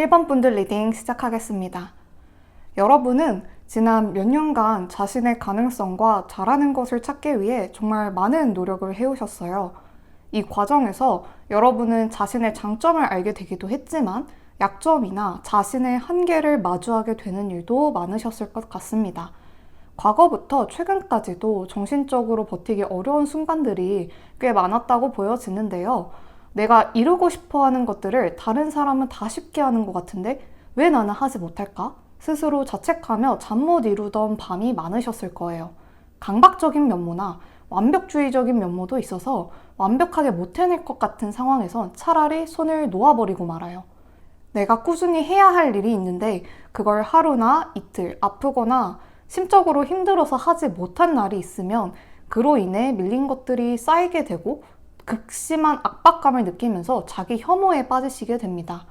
1번 분들 리딩 시작하겠습니다. 여러분은 지난 몇 년간 자신의 가능성과 잘하는 것을 찾기 위해 정말 많은 노력을 해오셨어요. 이 과정에서 여러분은 자신의 장점을 알게 되기도 했지만 약점이나 자신의 한계를 마주하게 되는 일도 많으셨을 것 같습니다. 과거부터 최근까지도 정신적으로 버티기 어려운 순간들이 꽤 많았다고 보여지는데요. 내가 이루고 싶어 하는 것들을 다른 사람은 다 쉽게 하는 것 같은데 왜 나는 하지 못할까? 스스로 자책하며 잠 못 이루던 밤이 많으셨을 거예요. 강박적인 면모나 완벽주의적인 면모도 있어서 완벽하게 못 해낼 것 같은 상황에선 차라리 손을 놓아버리고 말아요. 내가 꾸준히 해야 할 일이 있는데 그걸 하루나 이틀 아프거나 심적으로 힘들어서 하지 못한 날이 있으면 그로 인해 밀린 것들이 쌓이게 되고 극심한 압박감을 느끼면서 자기 혐오에 빠지시게 됩니다.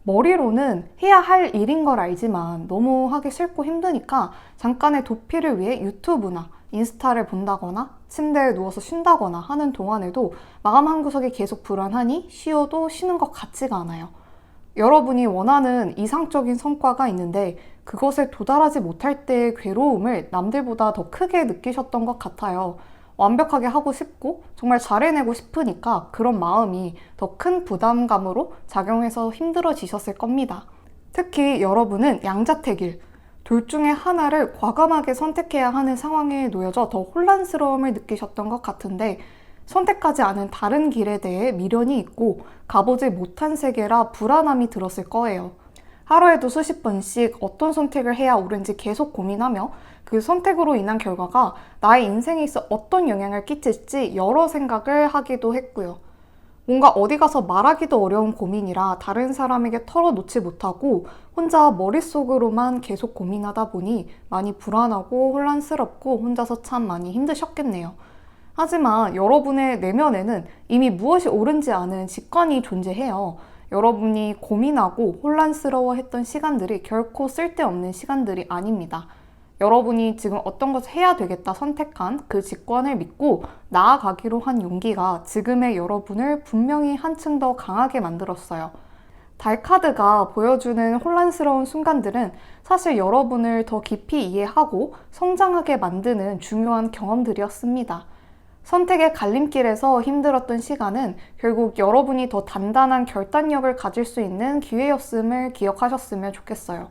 머리로는 해야 할 일인 걸 알지만 너무 하기 싫고 힘드니까 잠깐의 도피를 위해 유튜브나 인스타를 본다거나 침대에 누워서 쉰다거나 하는 동안에도 마음 한구석이 계속 불안하니 쉬어도 쉬는 것 같지가 않아요. 여러분이 원하는 이상적인 성과가 있는데 그것에 도달하지 못할 때의 괴로움을 남들보다 더 크게 느끼셨던 것 같아요. 완벽하게 하고 싶고 정말 잘해내고 싶으니까 그런 마음이 더 큰 부담감으로 작용해서 힘들어지셨을 겁니다. 특히 여러분은 양자택일, 둘 중에 하나를 과감하게 선택해야 하는 상황에 놓여져 더 혼란스러움을 느끼셨던 것 같은데 선택하지 않은 다른 길에 대해 미련이 있고 가보지 못한 세계라 불안함이 들었을 거예요. 하루에도 수십 번씩 어떤 선택을 해야 옳은지 계속 고민하며 그 선택으로 인한 결과가 나의 인생에 있어 어떤 영향을 끼칠지 여러 생각을 하기도 했고요. 뭔가 어디 가서 말하기도 어려운 고민이라 다른 사람에게 털어놓지 못하고 혼자 머릿속으로만 계속 고민하다 보니 많이 불안하고 혼란스럽고 혼자서 참 많이 힘드셨겠네요. 하지만 여러분의 내면에는 이미 무엇이 옳은지 아는 직관이 존재해요. 여러분이 고민하고 혼란스러워했던 시간들이 결코 쓸데없는 시간들이 아닙니다. 여러분이 지금 어떤 것을 해야 되겠다 선택한 그 직관을 믿고 나아가기로 한 용기가 지금의 여러분을 분명히 한층 더 강하게 만들었어요. 달 카드가 보여주는 혼란스러운 순간들은 사실 여러분을 더 깊이 이해하고 성장하게 만드는 중요한 경험들이었습니다. 선택의 갈림길에서 힘들었던 시간은 결국 여러분이 더 단단한 결단력을 가질 수 있는 기회였음을 기억하셨으면 좋겠어요.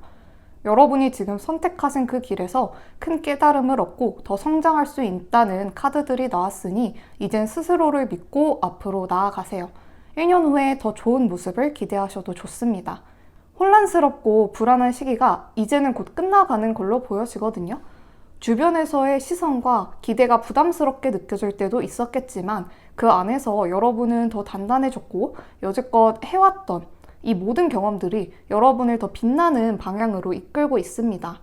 여러분이 지금 선택하신 그 길에서 큰 깨달음을 얻고 더 성장할 수 있다는 카드들이 나왔으니 이젠 스스로를 믿고 앞으로 나아가세요. 1년 후에 더 좋은 모습을 기대하셔도 좋습니다. 혼란스럽고 불안한 시기가 이제는 곧 끝나가는 걸로 보여지거든요. 주변에서의 시선과 기대가 부담스럽게 느껴질 때도 있었겠지만 그 안에서 여러분은 더 단단해졌고 여지껏 해왔던 이 모든 경험들이 여러분을 더 빛나는 방향으로 이끌고 있습니다.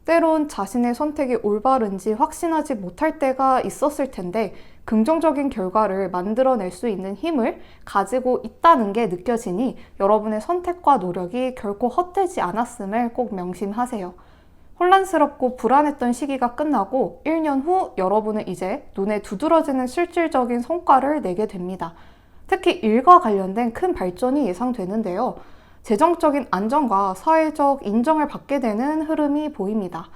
때론 자신의 선택이 올바른지 확신하지 못할 때가 있었을 텐데 긍정적인 결과를 만들어낼 수 있는 힘을 가지고 있다는 게 느껴지니 여러분의 선택과 노력이 결코 헛되지 않았음을 꼭 명심하세요. 혼란스럽고 불안했던 시기가 끝나고 1년 후 여러분은 이제 눈에 두드러지는 실질적인 성과를 내게 됩니다. 특히 일과 관련된 큰 발전이 예상되는데요. 재정적인 안정과 사회적 인정을 받게 되는 흐름이 보입니다.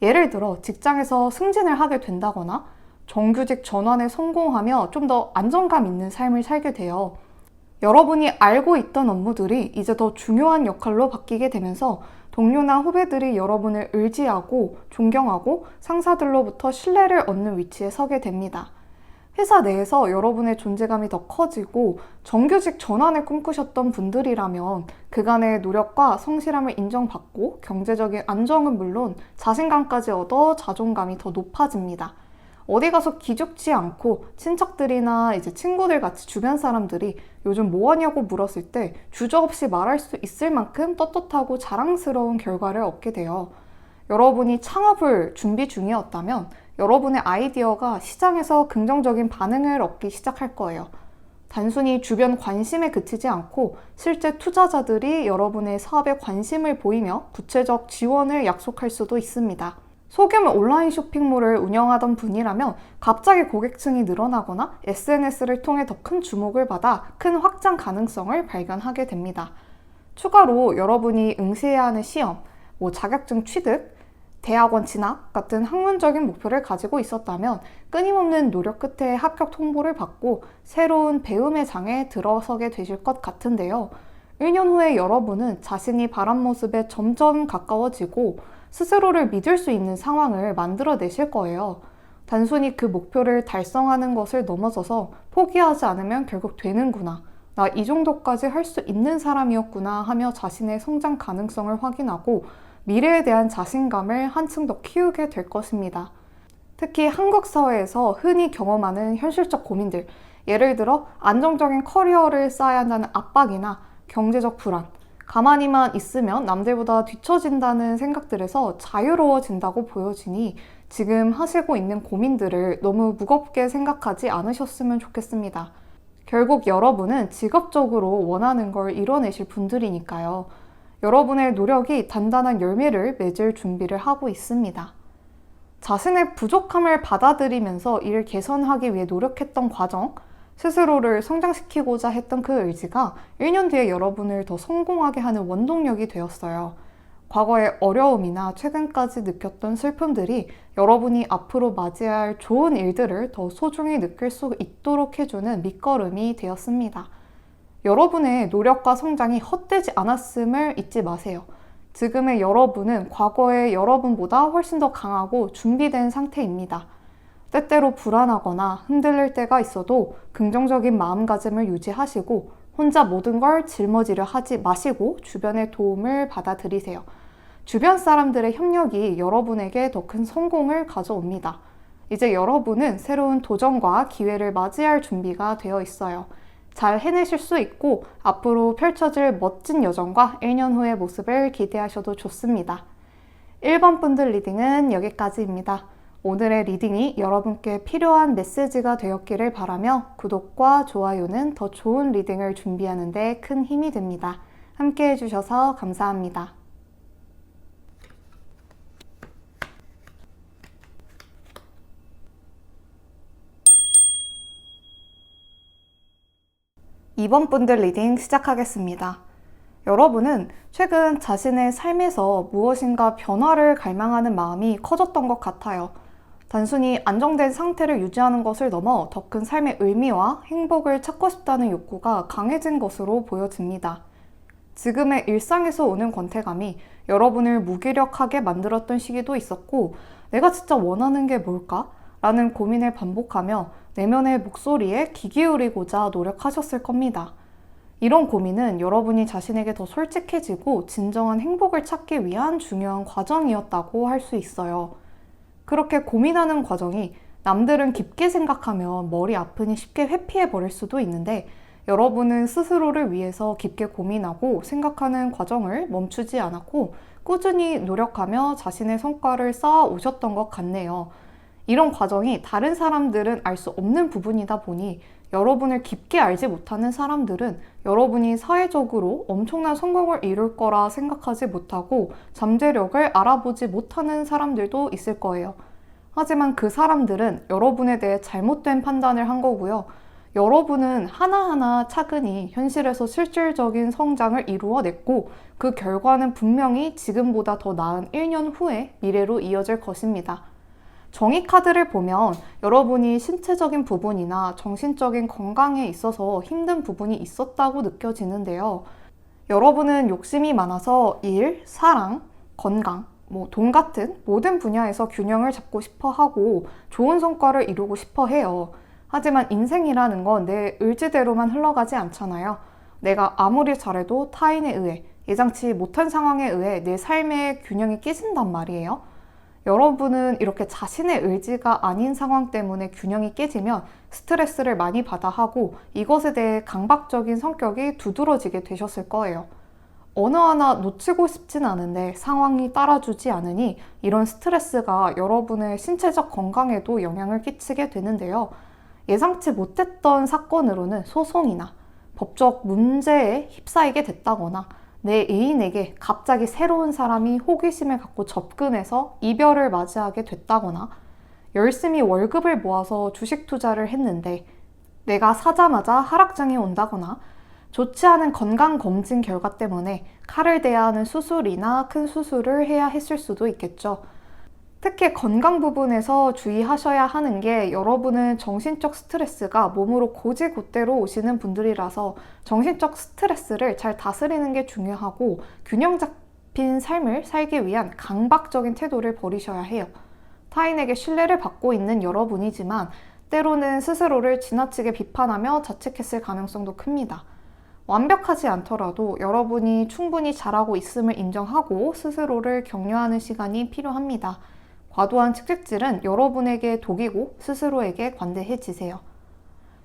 예를 들어 직장에서 승진을 하게 된다거나 정규직 전환에 성공하며 좀 더 안정감 있는 삶을 살게 돼요. 여러분이 알고 있던 업무들이 이제 더 중요한 역할로 바뀌게 되면서 동료나 후배들이 여러분을 의지하고 존경하고 상사들로부터 신뢰를 얻는 위치에 서게 됩니다. 회사 내에서 여러분의 존재감이 더 커지고 정규직 전환을 꿈꾸셨던 분들이라면 그간의 노력과 성실함을 인정받고 경제적인 안정은 물론 자신감까지 얻어 자존감이 더 높아집니다. 어디 가서 기죽지 않고 친척들이나 이제 친구들 같이 주변 사람들이 요즘 뭐 하냐고 물었을 때 주저없이 말할 수 있을 만큼 떳떳하고 자랑스러운 결과를 얻게 돼요. 여러분이 창업을 준비 중이었다면 여러분의 아이디어가 시장에서 긍정적인 반응을 얻기 시작할 거예요. 단순히 주변 관심에 그치지 않고 실제 투자자들이 여러분의 사업에 관심을 보이며 구체적 지원을 약속할 수도 있습니다. 소규모 온라인 쇼핑몰을 운영하던 분이라면 갑자기 고객층이 늘어나거나 SNS를 통해 더 큰 주목을 받아 큰 확장 가능성을 발견하게 됩니다. 추가로 여러분이 응시해야 하는 시험, 자격증 취득, 대학원 진학 같은 학문적인 목표를 가지고 있었다면 끊임없는 노력 끝에 합격 통보를 받고 새로운 배움의 장에 들어서게 되실 것 같은데요. 1년 후에 여러분은 자신이 바란 모습에 점점 가까워지고 스스로를 믿을 수 있는 상황을 만들어내실 거예요. 단순히 그 목표를 달성하는 것을 넘어서서 포기하지 않으면 결국 되는구나. 나 이 정도까지 할 수 있는 사람이었구나 하며 자신의 성장 가능성을 확인하고 미래에 대한 자신감을 한층 더 키우게 될 것입니다. 특히 한국 사회에서 흔히 경험하는 현실적 고민들, 예를 들어 안정적인 커리어를 쌓아야 한다는 압박이나 경제적 불안, 가만히만 있으면 남들보다 뒤처진다는 생각들에서 자유로워진다고 보여지니 지금 하시고 있는 고민들을 너무 무겁게 생각하지 않으셨으면 좋겠습니다. 결국 여러분은 직업적으로 원하는 걸 이뤄내실 분들이니까요. 여러분의 노력이 단단한 열매를 맺을 준비를 하고 있습니다. 자신의 부족함을 받아들이면서 이를 개선하기 위해 노력했던 과정, 스스로를 성장시키고자 했던 그 의지가 1년 뒤에 여러분을 더 성공하게 하는 원동력이 되었어요. 과거의 어려움이나 최근까지 느꼈던 슬픔들이 여러분이 앞으로 맞이할 좋은 일들을 더 소중히 느낄 수 있도록 해주는 밑거름이 되었습니다. 여러분의 노력과 성장이 헛되지 않았음을 잊지 마세요. 지금의 여러분은 과거의 여러분보다 훨씬 더 강하고 준비된 상태입니다. 때때로 불안하거나 흔들릴 때가 있어도 긍정적인 마음가짐을 유지하시고 혼자 모든 걸 짊어지려 하지 마시고 주변의 도움을 받아들이세요. 주변 사람들의 협력이 여러분에게 더 큰 성공을 가져옵니다. 이제 여러분은 새로운 도전과 기회를 맞이할 준비가 되어 있어요. 잘 해내실 수 있고 앞으로 펼쳐질 멋진 여정과 1년 후의 모습을 기대하셔도 좋습니다. 1번 분들 리딩은 여기까지입니다. 오늘의 리딩이 여러분께 필요한 메시지가 되었기를 바라며 구독과 좋아요는 더 좋은 리딩을 준비하는 데 큰 힘이 됩니다. 함께 해주셔서 감사합니다. 이번 분들 리딩 시작하겠습니다. 여러분은 최근 자신의 삶에서 무엇인가 변화를 갈망하는 마음이 커졌던 것 같아요. 단순히 안정된 상태를 유지하는 것을 넘어 더 큰 삶의 의미와 행복을 찾고 싶다는 욕구가 강해진 것으로 보여집니다. 지금의 일상에서 오는 권태감이 여러분을 무기력하게 만들었던 시기도 있었고, 내가 진짜 원하는 게 뭘까? 라는 고민을 반복하며 내면의 목소리에 귀 기울이고자 노력하셨을 겁니다. 이런 고민은 여러분이 자신에게 더 솔직해지고 진정한 행복을 찾기 위한 중요한 과정이었다고 할 수 있어요. 그렇게 고민하는 과정이 남들은 깊게 생각하면 머리 아프니 쉽게 회피해버릴 수도 있는데 여러분은 스스로를 위해서 깊게 고민하고 생각하는 과정을 멈추지 않았고 꾸준히 노력하며 자신의 성과를 쌓아 오셨던 것 같네요. 이런 과정이 다른 사람들은 알 수 없는 부분이다 보니 여러분을 깊게 알지 못하는 사람들은 여러분이 사회적으로 엄청난 성공을 이룰 거라 생각하지 못하고 잠재력을 알아보지 못하는 사람들도 있을 거예요. 하지만 그 사람들은 여러분에 대해 잘못된 판단을 한 거고요. 여러분은 하나하나 차근히 현실에서 실질적인 성장을 이루어냈고 그 결과는 분명히 지금보다 더 나은 1년 후의 미래로 이어질 것입니다. 정의 카드를 보면 여러분이 신체적인 부분이나 정신적인 건강에 있어서 힘든 부분이 있었다고 느껴지는데요. 여러분은 욕심이 많아서 일, 사랑, 건강, 돈 같은 모든 분야에서 균형을 잡고 싶어 하고 좋은 성과를 이루고 싶어 해요. 하지만 인생이라는 건 내 의지대로만 흘러가지 않잖아요. 내가 아무리 잘해도 타인에 의해, 예상치 못한 상황에 의해 내 삶의 균형이 깨진단 말이에요. 여러분은 이렇게 자신의 의지가 아닌 상황 때문에 균형이 깨지면 스트레스를 많이 받아 하고 이것에 대해 강박적인 성격이 두드러지게 되셨을 거예요. 어느 하나 놓치고 싶진 않은데 상황이 따라주지 않으니 이런 스트레스가 여러분의 신체적 건강에도 영향을 끼치게 되는데요. 예상치 못했던 사건으로는 소송이나 법적 문제에 휩싸이게 됐다거나 내 애인에게 갑자기 새로운 사람이 호기심을 갖고 접근해서 이별을 맞이하게 됐다거나 열심히 월급을 모아서 주식 투자를 했는데 내가 사자마자 하락장이 온다거나 좋지 않은 건강검진 결과 때문에 칼을 대야 하는 수술이나 큰 수술을 해야 했을 수도 있겠죠. 특히 건강 부분에서 주의하셔야 하는 게 여러분은 정신적 스트레스가 몸으로 곧이곧대로 오시는 분들이라서 정신적 스트레스를 잘 다스리는 게 중요하고 균형 잡힌 삶을 살기 위한 강박적인 태도를 버리셔야 해요. 타인에게 신뢰를 받고 있는 여러분이지만 때로는 스스로를 지나치게 비판하며 자책했을 가능성도 큽니다. 완벽하지 않더라도 여러분이 충분히 잘하고 있음을 인정하고 스스로를 격려하는 시간이 필요합니다. 과도한 채찍질은 여러분에게 독이고 스스로에게 관대해지세요.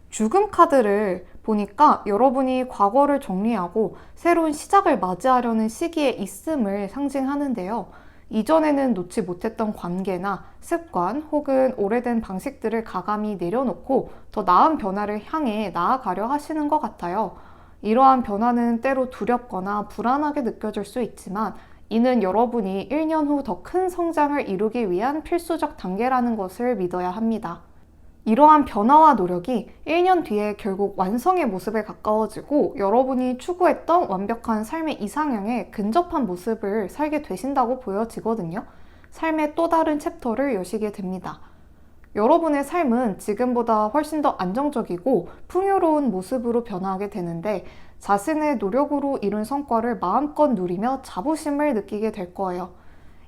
죽음 카드를 보니까 여러분이 과거를 정리하고 새로운 시작을 맞이하려는 시기에 있음을 상징하는데요. 이전에는 놓지 못했던 관계나 습관 혹은 오래된 방식들을 가감히 내려놓고 더 나은 변화를 향해 나아가려 하시는 것 같아요. 이러한 변화는 때로 두렵거나 불안하게 느껴질 수 있지만 이는 여러분이 1년 후 더 큰 성장을 이루기 위한 필수적 단계라는 것을 믿어야 합니다. 이러한 변화와 노력이 1년 뒤에 결국 완성의 모습에 가까워지고 여러분이 추구했던 완벽한 삶의 이상향에 근접한 모습을 살게 되신다고 보여지거든요. 삶의 또 다른 챕터를 여시게 됩니다. 여러분의 삶은 지금보다 훨씬 더 안정적이고 풍요로운 모습으로 변화하게 되는데 자신의 노력으로 이룬 성과를 마음껏 누리며 자부심을 느끼게 될 거예요.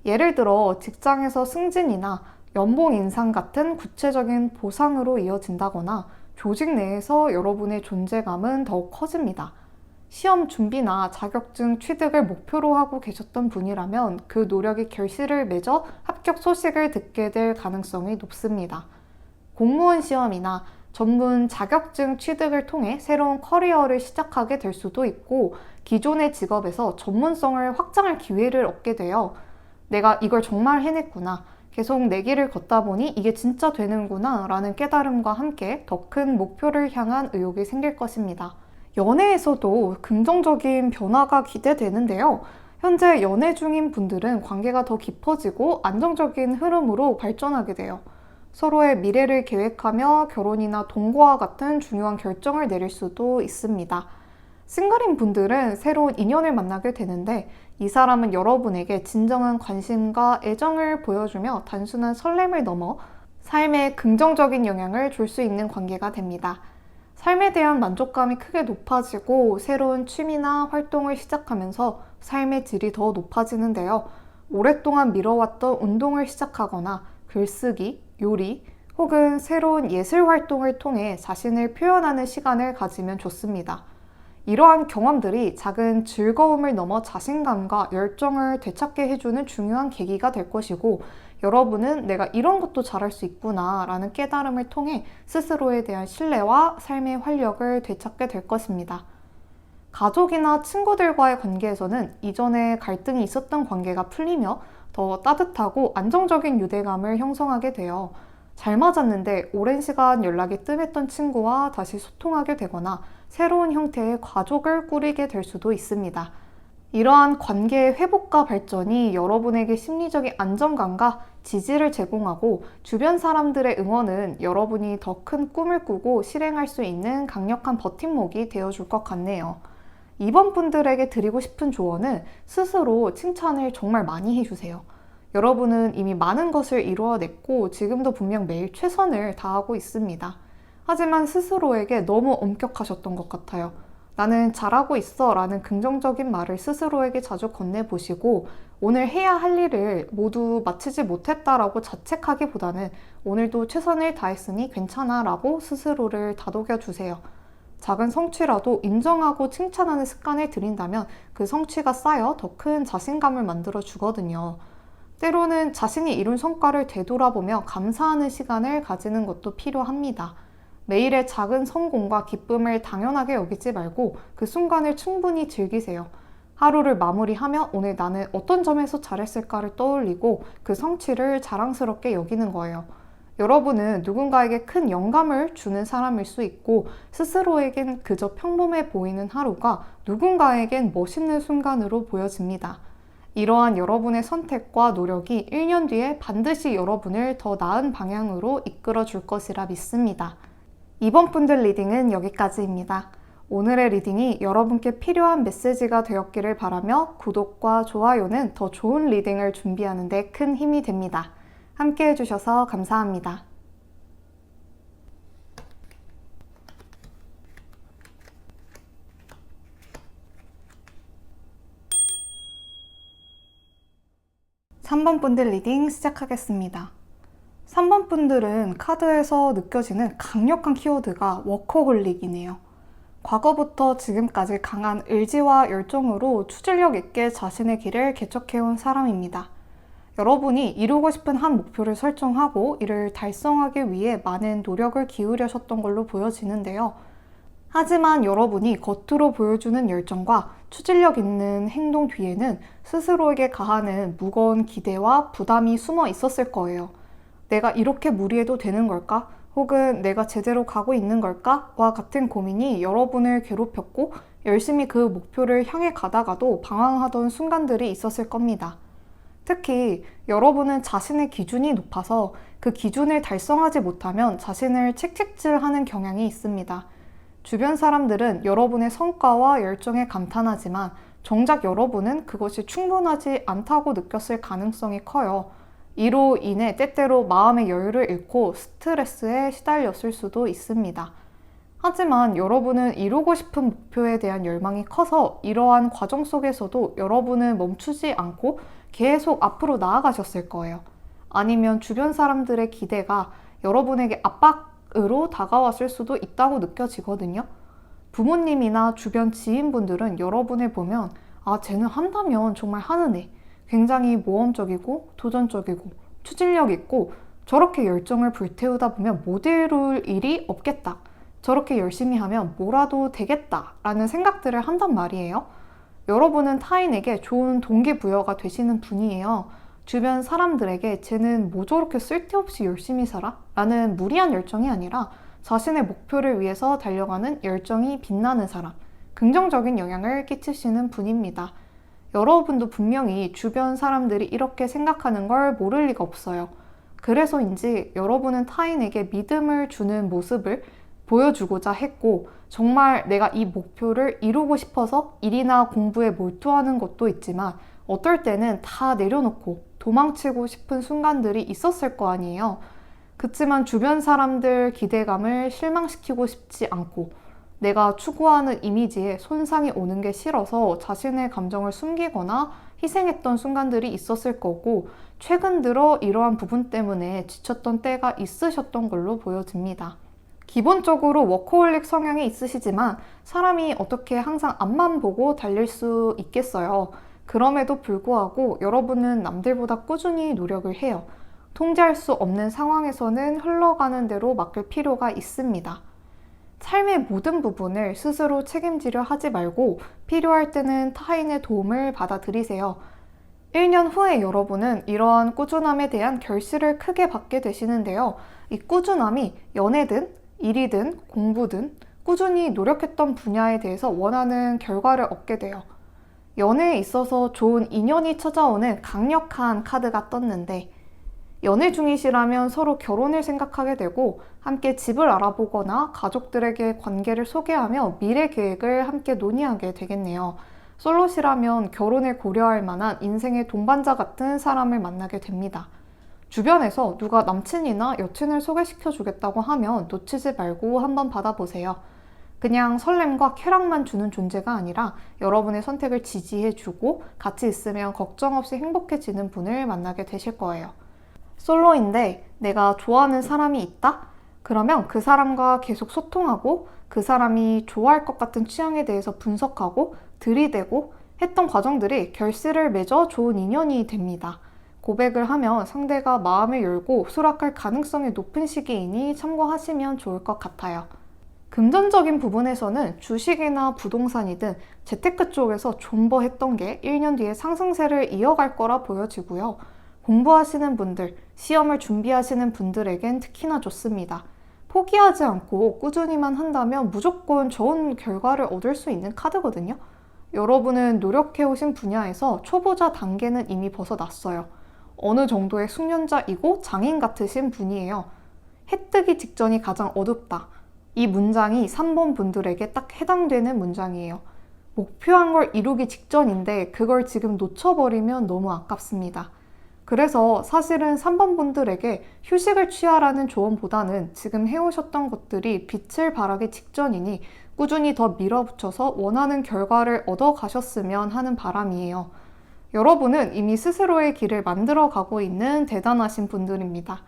예를 들어 직장에서 승진이나 연봉 인상 같은 구체적인 보상으로 이어진다거나 조직 내에서 여러분의 존재감은 더욱 커집니다. 시험 준비나 자격증 취득을 목표로 하고 계셨던 분이라면 그 노력이 결실을 맺어 합격 소식을 듣게 될 가능성이 높습니다. 공무원 시험이나 전문 자격증 취득을 통해 새로운 커리어를 시작하게 될 수도 있고 기존의 직업에서 전문성을 확장할 기회를 얻게 돼요. 내가 이걸 정말 해냈구나. 계속 내 길을 걷다 보니 이게 진짜 되는구나 라는 깨달음과 함께 더 큰 목표를 향한 의욕이 생길 것입니다. 연애에서도 긍정적인 변화가 기대되는데요. 현재 연애 중인 분들은 관계가 더 깊어지고 안정적인 흐름으로 발전하게 돼요. 서로의 미래를 계획하며 결혼이나 동거와 같은 중요한 결정을 내릴 수도 있습니다. 싱글인 분들은 새로운 인연을 만나게 되는데 이 사람은 여러분에게 진정한 관심과 애정을 보여주며 단순한 설렘을 넘어 삶에 긍정적인 영향을 줄 수 있는 관계가 됩니다. 삶에 대한 만족감이 크게 높아지고 새로운 취미나 활동을 시작하면서 삶의 질이 더 높아지는데요. 오랫동안 미뤄왔던 운동을 시작하거나 글쓰기, 요리 혹은 새로운 예술 활동을 통해 자신을 표현하는 시간을 가지면 좋습니다. 이러한 경험들이 작은 즐거움을 넘어 자신감과 열정을 되찾게 해주는 중요한 계기가 될 것이고 여러분은 내가 이런 것도 잘할 수 있구나 라는 깨달음을 통해 스스로에 대한 신뢰와 삶의 활력을 되찾게 될 것입니다. 가족이나 친구들과의 관계에서는 이전에 갈등이 있었던 관계가 풀리며 더 따뜻하고 안정적인 유대감을 형성하게 돼요. 잘 맞았는데 오랜 시간 연락이 뜸했던 친구와 다시 소통하게 되거나 새로운 형태의 가족을 꾸리게 될 수도 있습니다. 이러한 관계의 회복과 발전이 여러분에게 심리적인 안정감과 지지를 제공하고 주변 사람들의 응원은 여러분이 더 큰 꿈을 꾸고 실행할 수 있는 강력한 버팀목이 되어줄 것 같네요. 이번 분들에게 드리고 싶은 조언은 스스로 칭찬을 정말 많이 해주세요. 여러분은 이미 많은 것을 이루어냈고 지금도 분명 매일 최선을 다하고 있습니다. 하지만 스스로에게 너무 엄격하셨던 것 같아요. 나는 잘하고 있어 라는 긍정적인 말을 스스로에게 자주 건네보시고 오늘 해야 할 일을 모두 마치지 못했다라고 자책하기보다는 오늘도 최선을 다했으니 괜찮아 라고 스스로를 다독여 주세요. 작은 성취라도 인정하고 칭찬하는 습관을 들인다면 그 성취가 쌓여 더 큰 자신감을 만들어 주거든요. 때로는 자신이 이룬 성과를 되돌아보며 감사하는 시간을 가지는 것도 필요합니다. 매일의 작은 성공과 기쁨을 당연하게 여기지 말고 그 순간을 충분히 즐기세요. 하루를 마무리하며 오늘 나는 어떤 점에서 잘했을까를 떠올리고 그 성취를 자랑스럽게 여기는 거예요. 여러분은 누군가에게 큰 영감을 주는 사람일 수 있고 스스로에겐 그저 평범해 보이는 하루가 누군가에겐 멋있는 순간으로 보여집니다. 이러한 여러분의 선택과 노력이 1년 뒤에 반드시 여러분을 더 나은 방향으로 이끌어 줄 것이라 믿습니다. 이번 분들 리딩은 여기까지입니다. 오늘의 리딩이 여러분께 필요한 메시지가 되었기를 바라며 구독과 좋아요는 더 좋은 리딩을 준비하는 데 큰 힘이 됩니다. 함께 해주셔서 감사합니다. 삼 번 분들 리딩 시작하겠습니다. 3번 분들은 카드에서 느껴지는 강력한 키워드가 워커홀릭이네요. 과거부터 지금까지 강한 의지와 열정으로 추진력 있게 자신의 길을 개척해온 사람입니다. 여러분이 이루고 싶은 한 목표를 설정하고 이를 달성하기 위해 많은 노력을 기울이셨던 걸로 보여지는데요. 하지만 여러분이 겉으로 보여주는 열정과 추진력 있는 행동 뒤에는 스스로에게 가하는 무거운 기대와 부담이 숨어 있었을 거예요. 내가 이렇게 무리해도 되는 걸까? 혹은 내가 제대로 가고 있는 걸까? 와 같은 고민이 여러분을 괴롭혔고 열심히 그 목표를 향해 가다가도 방황하던 순간들이 있었을 겁니다. 특히 여러분은 자신의 기준이 높아서 그 기준을 달성하지 못하면 자신을 책찍질하는 경향이 있습니다. 주변 사람들은 여러분의 성과와 열정에 감탄하지만 정작 여러분은 그것이 충분하지 않다고 느꼈을 가능성이 커요. 이로 인해 때때로 마음의 여유를 잃고 스트레스에 시달렸을 수도 있습니다. 하지만 여러분은 이루고 싶은 목표에 대한 열망이 커서 이러한 과정 속에서도 여러분은 멈추지 않고 계속 앞으로 나아가셨을 거예요. 아니면 주변 사람들의 기대가 여러분에게 압박으로 다가왔을 수도 있다고 느껴지거든요. 부모님이나 주변 지인분들은 여러분을 보면 쟤는 한다면 정말 하는 애. 굉장히 모험적이고 도전적이고 추진력 있고 저렇게 열정을 불태우다 보면 못 이룰 일이 없겠다. 저렇게 열심히 하면 뭐라도 되겠다 라는 생각들을 한단 말이에요. 여러분은 타인에게 좋은 동기부여가 되시는 분이에요. 주변 사람들에게 쟤는 뭐 저렇게 쓸데없이 열심히 살아? 라는 무리한 열정이 아니라 자신의 목표를 위해서 달려가는 열정이 빛나는 사람, 긍정적인 영향을 끼치시는 분입니다. 여러분도 분명히 주변 사람들이 이렇게 생각하는 걸 모를 리가 없어요. 그래서인지 여러분은 타인에게 믿음을 주는 모습을 보여주고자 했고 정말 내가 이 목표를 이루고 싶어서 일이나 공부에 몰두하는 것도 있지만 어떨 때는 다 내려놓고 도망치고 싶은 순간들이 있었을 거 아니에요. 그치만 주변 사람들 기대감을 실망시키고 싶지 않고 내가 추구하는 이미지에 손상이 오는 게 싫어서 자신의 감정을 숨기거나 희생했던 순간들이 있었을 거고 최근 들어 이러한 부분 때문에 지쳤던 때가 있으셨던 걸로 보여집니다. 기본적으로 워커홀릭 성향이 있으시지만 사람이 어떻게 항상 앞만 보고 달릴 수 있겠어요. 그럼에도 불구하고 여러분은 남들보다 꾸준히 노력을 해요. 통제할 수 없는 상황에서는 흘러가는 대로 맡길 필요가 있습니다. 삶의 모든 부분을 스스로 책임지려 하지 말고 필요할 때는 타인의 도움을 받아들이세요. 1년 후에 여러분은 이러한 꾸준함에 대한 결실을 크게 받게 되시는데요. 이 꾸준함이 연애든 일이든 공부든 꾸준히 노력했던 분야에 대해서 원하는 결과를 얻게 돼요. 연애에 있어서 좋은 인연이 찾아오는 강력한 카드가 떴는데 연애 중이시라면 서로 결혼을 생각하게 되고 함께 집을 알아보거나 가족들에게 관계를 소개하며 미래 계획을 함께 논의하게 되겠네요. 솔로시라면 결혼을 고려할 만한 인생의 동반자 같은 사람을 만나게 됩니다. 주변에서 누가 남친이나 여친을 소개시켜 주겠다고 하면 놓치지 말고 한번 받아보세요. 그냥 설렘과 쾌락만 주는 존재가 아니라 여러분의 선택을 지지해주고 같이 있으면 걱정 없이 행복해지는 분을 만나게 되실 거예요. 솔로인데 내가 좋아하는 사람이 있다? 그러면 그 사람과 계속 소통하고 그 사람이 좋아할 것 같은 취향에 대해서 분석하고 들이대고 했던 과정들이 결실을 맺어 좋은 인연이 됩니다. 고백을 하면 상대가 마음을 열고 수락할 가능성이 높은 시기이니 참고하시면 좋을 것 같아요. 금전적인 부분에서는 주식이나 부동산이든 재테크 쪽에서 존버했던 게 1년 뒤에 상승세를 이어갈 거라 보여지고요. 공부하시는 분들, 시험을 준비하시는 분들에겐 특히나 좋습니다. 포기하지 않고 꾸준히만 한다면 무조건 좋은 결과를 얻을 수 있는 카드거든요. 여러분은 노력해오신 분야에서 초보자 단계는 이미 벗어났어요. 어느 정도의 숙련자이고 장인 같으신 분이에요. 해 뜨기 직전이 가장 어둡다. 이 문장이 3번 분들에게 딱 해당되는 문장이에요. 목표한 걸 이루기 직전인데 그걸 지금 놓쳐버리면 너무 아깝습니다. 그래서 사실은 3번 분들에게 휴식을 취하라는 조언보다는 지금 해오셨던 것들이 빛을 발하기 직전이니 꾸준히 더 밀어붙여서 원하는 결과를 얻어가셨으면 하는 바람이에요. 여러분은 이미 스스로의 길을 만들어 가고 있는 대단하신 분들입니다.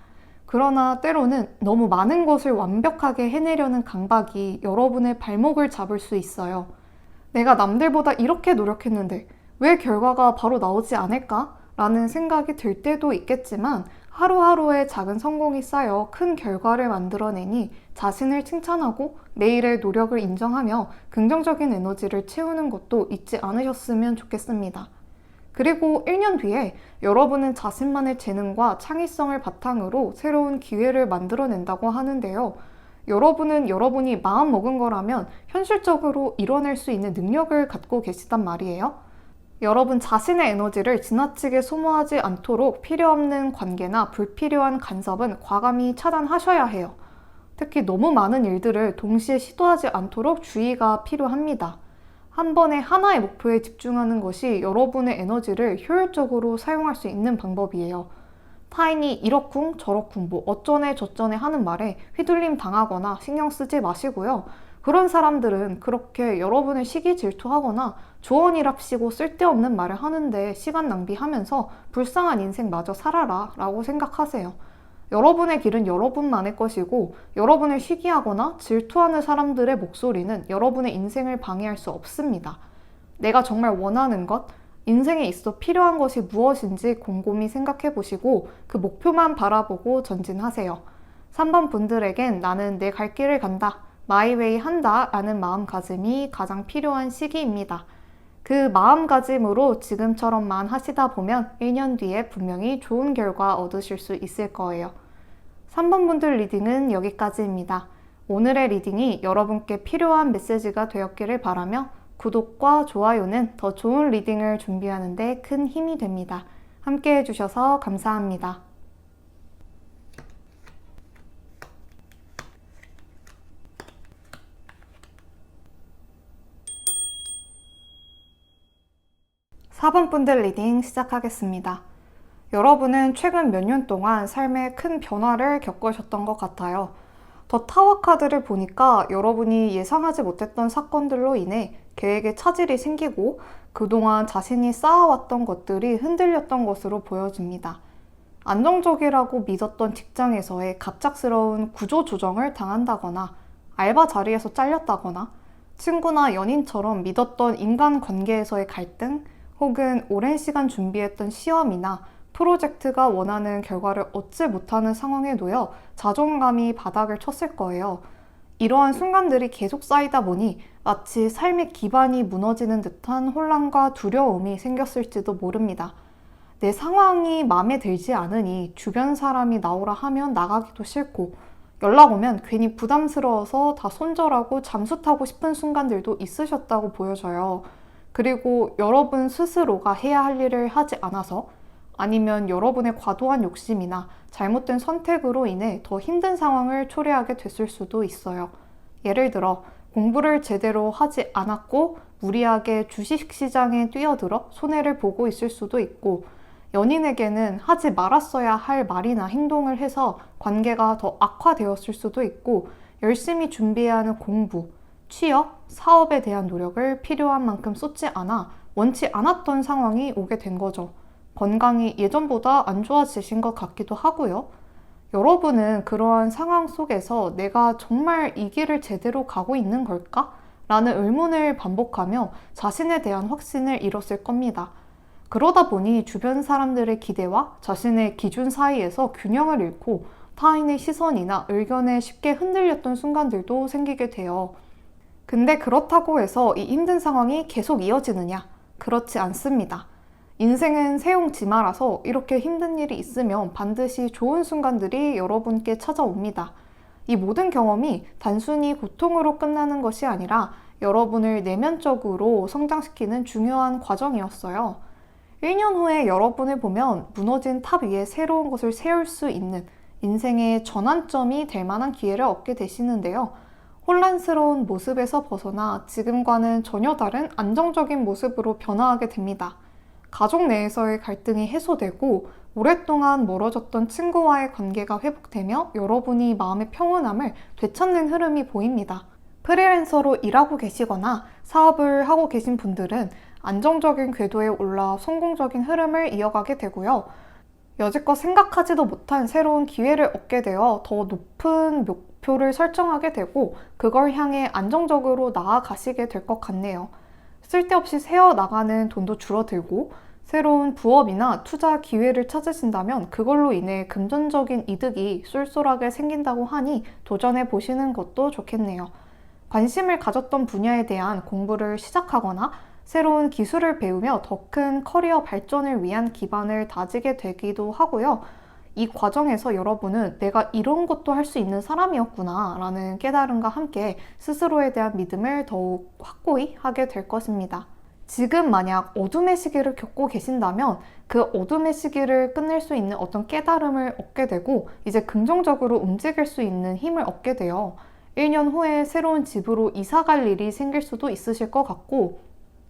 그러나 때로는 너무 많은 것을 완벽하게 해내려는 강박이 여러분의 발목을 잡을 수 있어요. 내가 남들보다 이렇게 노력했는데 왜 결과가 바로 나오지 않을까? 라는 생각이 들 때도 있겠지만 하루하루의 작은 성공이 쌓여 큰 결과를 만들어내니 자신을 칭찬하고 매일의 노력을 인정하며 긍정적인 에너지를 채우는 것도 잊지 않으셨으면 좋겠습니다. 그리고 1년 뒤에 여러분은 자신만의 재능과 창의성을 바탕으로 새로운 기회를 만들어낸다고 하는데요. 여러분은 여러분이 마음먹은 거라면 현실적으로 이뤄낼 수 있는 능력을 갖고 계시단 말이에요. 여러분 자신의 에너지를 지나치게 소모하지 않도록 필요없는 관계나 불필요한 간섭은 과감히 차단하셔야 해요. 특히 너무 많은 일들을 동시에 시도하지 않도록 주의가 필요합니다. 한 번에 하나의 목표에 집중하는 것이 여러분의 에너지를 효율적으로 사용할 수 있는 방법이에요. 타인이 이러쿵 저러쿵 뭐 어쩌네 저쩌네 하는 말에 휘둘림 당하거나 신경 쓰지 마시고요. 그런 사람들은 그렇게 여러분을 시기 질투하거나 조언이랍시고 쓸데없는 말을 하는데 시간 낭비하면서 불쌍한 인생마저 살아라 라고 생각하세요. 여러분의 길은 여러분만의 것이고 여러분을 시기하거나 질투하는 사람들의 목소리는 여러분의 인생을 방해할 수 없습니다. 내가 정말 원하는 것, 인생에 있어 필요한 것이 무엇인지 곰곰이 생각해 보시고 그 목표만 바라보고 전진하세요. 3번 분들에겐 나는 내 갈 길을 간다, 마이웨이 한다 라는 마음가짐이 가장 필요한 시기입니다. 그 마음가짐으로 지금처럼만 하시다 보면 1년 뒤에 분명히 좋은 결과 얻으실 수 있을 거예요. 3번 분들 리딩은 여기까지입니다. 오늘의 리딩이 여러분께 필요한 메시지가 되었기를 바라며 구독과 좋아요는 더 좋은 리딩을 준비하는 데 큰 힘이 됩니다. 함께 해주셔서 감사합니다. (4번) 분들 리딩 시작하겠습니다. 여러분은 최근 몇 년 동안 삶에 큰 변화를 겪으셨던 것 같아요. 더 타워 카드를 보니까 여러분이 예상하지 못했던 사건들로 인해 계획에 차질이 생기고 그동안 자신이 쌓아왔던 것들이 흔들렸던 것으로 보여집니다. 안정적이라고 믿었던 직장에서의 갑작스러운 구조 조정을 당한다거나 알바 자리에서 잘렸다거나 친구나 연인처럼 믿었던 인간관계에서의 갈등 혹은 오랜 시간 준비했던 시험이나 프로젝트가 원하는 결과를 얻지 못하는 상황에 놓여 자존감이 바닥을 쳤을 거예요. 이러한 순간들이 계속 쌓이다 보니 마치 삶의 기반이 무너지는 듯한 혼란과 두려움이 생겼을지도 모릅니다. 내 상황이 마음에 들지 않으니 주변 사람이 나오라 하면 나가기도 싫고 연락 오면 괜히 부담스러워서 다 손절하고 잠수 타고 싶은 순간들도 있으셨다고 보여져요. 그리고 여러분 스스로가 해야 할 일을 하지 않아서 아니면 여러분의 과도한 욕심이나 잘못된 선택으로 인해 더 힘든 상황을 초래하게 됐을 수도 있어요. 예를 들어 공부를 제대로 하지 않았고 무리하게 주식시장에 뛰어들어 손해를 보고 있을 수도 있고 연인에게는 하지 말았어야 할 말이나 행동을 해서 관계가 더 악화되었을 수도 있고 열심히 준비해야 하는 공부, 취업, 사업에 대한 노력을 필요한 만큼 쏟지 않아 원치 않았던 상황이 오게 된 거죠. 건강이 예전보다 안 좋아지신 것 같기도 하고요. 여러분은 그러한 상황 속에서 내가 정말 이 길을 제대로 가고 있는 걸까? 라는 의문을 반복하며 자신에 대한 확신을 잃었을 겁니다. 그러다 보니 주변 사람들의 기대와 자신의 기준 사이에서 균형을 잃고 타인의 시선이나 의견에 쉽게 흔들렸던 순간들도 생기게 돼요. 근데 그렇다고 해서 이 힘든 상황이 계속 이어지느냐? 그렇지 않습니다. 인생은 새용지마라서 이렇게 힘든 일이 있으면 반드시 좋은 순간들이 여러분께 찾아옵니다. 이 모든 경험이 단순히 고통으로 끝나는 것이 아니라 여러분을 내면적으로 성장시키는 중요한 과정이었어요. 1년 후에 여러분을 보면 무너진 탑 위에 새로운 것을 세울 수 있는 인생의 전환점이 될 만한 기회를 얻게 되시는데요. 혼란스러운 모습에서 벗어나 지금과는 전혀 다른 안정적인 모습으로 변화하게 됩니다. 가족 내에서의 갈등이 해소되고 오랫동안 멀어졌던 친구와의 관계가 회복되며 여러분이 마음의 평온함을 되찾는 흐름이 보입니다. 프리랜서로 일하고 계시거나 사업을 하고 계신 분들은 안정적인 궤도에 올라 성공적인 흐름을 이어가게 되고요. 여지껏 생각하지도 못한 새로운 기회를 얻게 되어 더 높은 목표를 설정하게 되고 그걸 향해 안정적으로 나아가시게 될 것 같네요. 쓸데없이 새어나가는 돈도 줄어들고 새로운 부업이나 투자 기회를 찾으신다면 그걸로 인해 금전적인 이득이 쏠쏠하게 생긴다고 하니 도전해 보시는 것도 좋겠네요. 관심을 가졌던 분야에 대한 공부를 시작하거나 새로운 기술을 배우며 더 큰 커리어 발전을 위한 기반을 다지게 되기도 하고요. 이 과정에서 여러분은 내가 이런 것도 할 수 있는 사람이었구나 라는 깨달음과 함께 스스로에 대한 믿음을 더욱 확고히 하게 될 것입니다. 지금 만약 어둠의 시기를 겪고 계신다면 그 어둠의 시기를 끝낼 수 있는 어떤 깨달음을 얻게 되고 이제 긍정적으로 움직일 수 있는 힘을 얻게 돼요. 1년 후에 새로운 집으로 이사 갈 일이 생길 수도 있으실 것 같고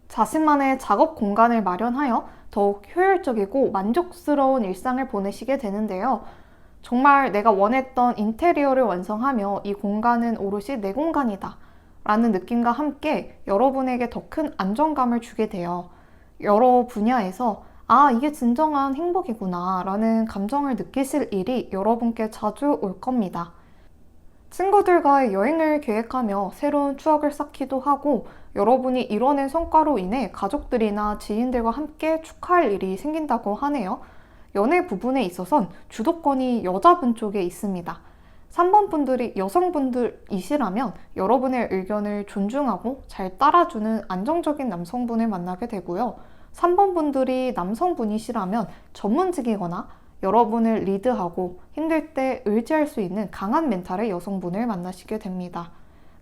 자신만의 작업 공간을 마련하여 더욱 효율적이고 만족스러운 일상을 보내시게 되는데요. 정말 내가 원했던 인테리어를 완성하며 이 공간은 오롯이 내 공간이다 라는 느낌과 함께 여러분에게 더 큰 안정감을 주게 돼요. 여러 분야에서 이게 진정한 행복이구나 라는 감정을 느끼실 일이 여러분께 자주 올 겁니다. 친구들과의 여행을 계획하며 새로운 추억을 쌓기도 하고 여러분이 이뤄낸 성과로 인해 가족들이나 지인들과 함께 축하할 일이 생긴다고 하네요. 연애 부분에 있어선 주도권이 여자분 쪽에 있습니다. 3번 분들이 여성분들이시라면 여러분의 의견을 존중하고 잘 따라주는 안정적인 남성분을 만나게 되고요. 3번 분들이 남성분이시라면 전문직이거나 여러분을 리드하고 힘들 때 의지할 수 있는 강한 멘탈의 여성분을 만나시게 됩니다.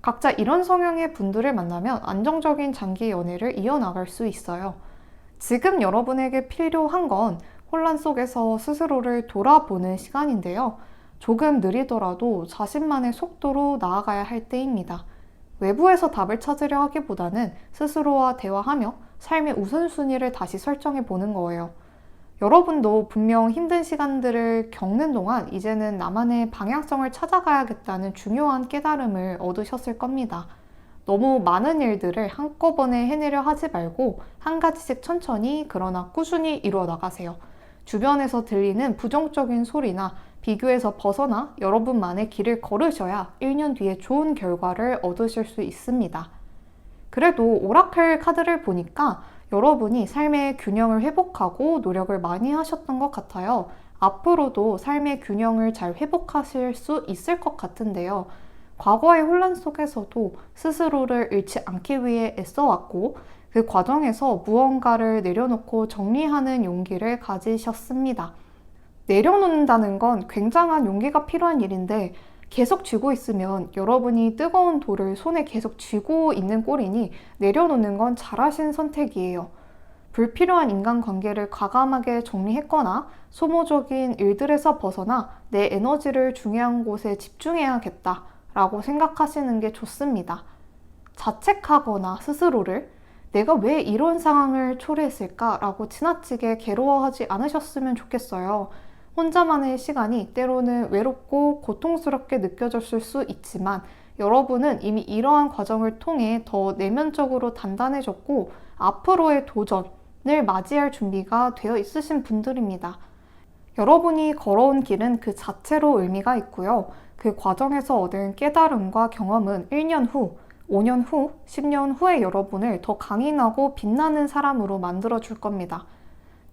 각자 이런 성향의 분들을 만나면 안정적인 장기 연애를 이어나갈 수 있어요. 지금 여러분에게 필요한 건 혼란 속에서 스스로를 돌아보는 시간인데요. 조금 느리더라도 자신만의 속도로 나아가야 할 때입니다. 외부에서 답을 찾으려 하기보다는 스스로와 대화하며 삶의 우선순위를 다시 설정해 보는 거예요. 여러분도 분명 힘든 시간들을 겪는 동안 이제는 나만의 방향성을 찾아가야겠다는 중요한 깨달음을 얻으셨을 겁니다. 너무 많은 일들을 한꺼번에 해내려 하지 말고 한 가지씩 천천히 그러나 꾸준히 이루어 나가세요. 주변에서 들리는 부정적인 소리나 비교에서 벗어나 여러분만의 길을 걸으셔야 1년 뒤에 좋은 결과를 얻으실 수 있습니다. 그래도 오라클 카드를 보니까 여러분이 삶의 균형을 회복하고 노력을 많이 하셨던 것 같아요. 앞으로도 삶의 균형을 잘 회복하실 수 있을 것 같은데요. 과거의 혼란 속에서도 스스로를 잃지 않기 위해 애써왔고 그 과정에서 무언가를 내려놓고 정리하는 용기를 가지셨습니다. 내려놓는다는 건 굉장한 용기가 필요한 일인데 계속 쥐고 있으면 여러분이 뜨거운 돌을 손에 계속 쥐고 있는 꼴이니 내려놓는 건 잘하신 선택이에요. 불필요한 인간관계를 과감하게 정리했거나 소모적인 일들에서 벗어나 내 에너지를 중요한 곳에 집중해야겠다 라고 생각하시는 게 좋습니다. 자책하거나 스스로를 내가 왜 이런 상황을 초래했을까 라고 지나치게 괴로워하지 않으셨으면 좋겠어요. 혼자만의 시간이 때로는 외롭고 고통스럽게 느껴졌을 수 있지만 여러분은 이미 이러한 과정을 통해 더 내면적으로 단단해졌고 앞으로의 도전을 맞이할 준비가 되어 있으신 분들입니다. 여러분이 걸어온 길은 그 자체로 의미가 있고요. 그 과정에서 얻은 깨달음과 경험은 1년 후, 5년 후, 10년 후의 여러분을 더 강인하고 빛나는 사람으로 만들어줄 겁니다.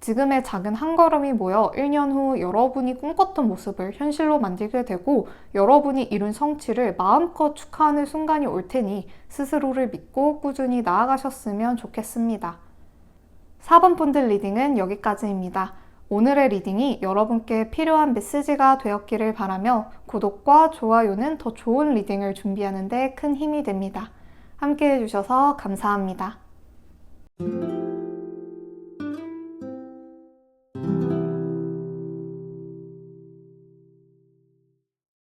지금의 작은 한 걸음이 모여 1년 후 여러분이 꿈꿨던 모습을 현실로 만들게 되고 여러분이 이룬 성취를 마음껏 축하하는 순간이 올 테니 스스로를 믿고 꾸준히 나아가셨으면 좋겠습니다. 4번 분들 리딩은 여기까지입니다. 오늘의 리딩이 여러분께 필요한 메시지가 되었기를 바라며 구독과 좋아요는 더 좋은 리딩을 준비하는 데 큰 힘이 됩니다. 함께 해주셔서 감사합니다.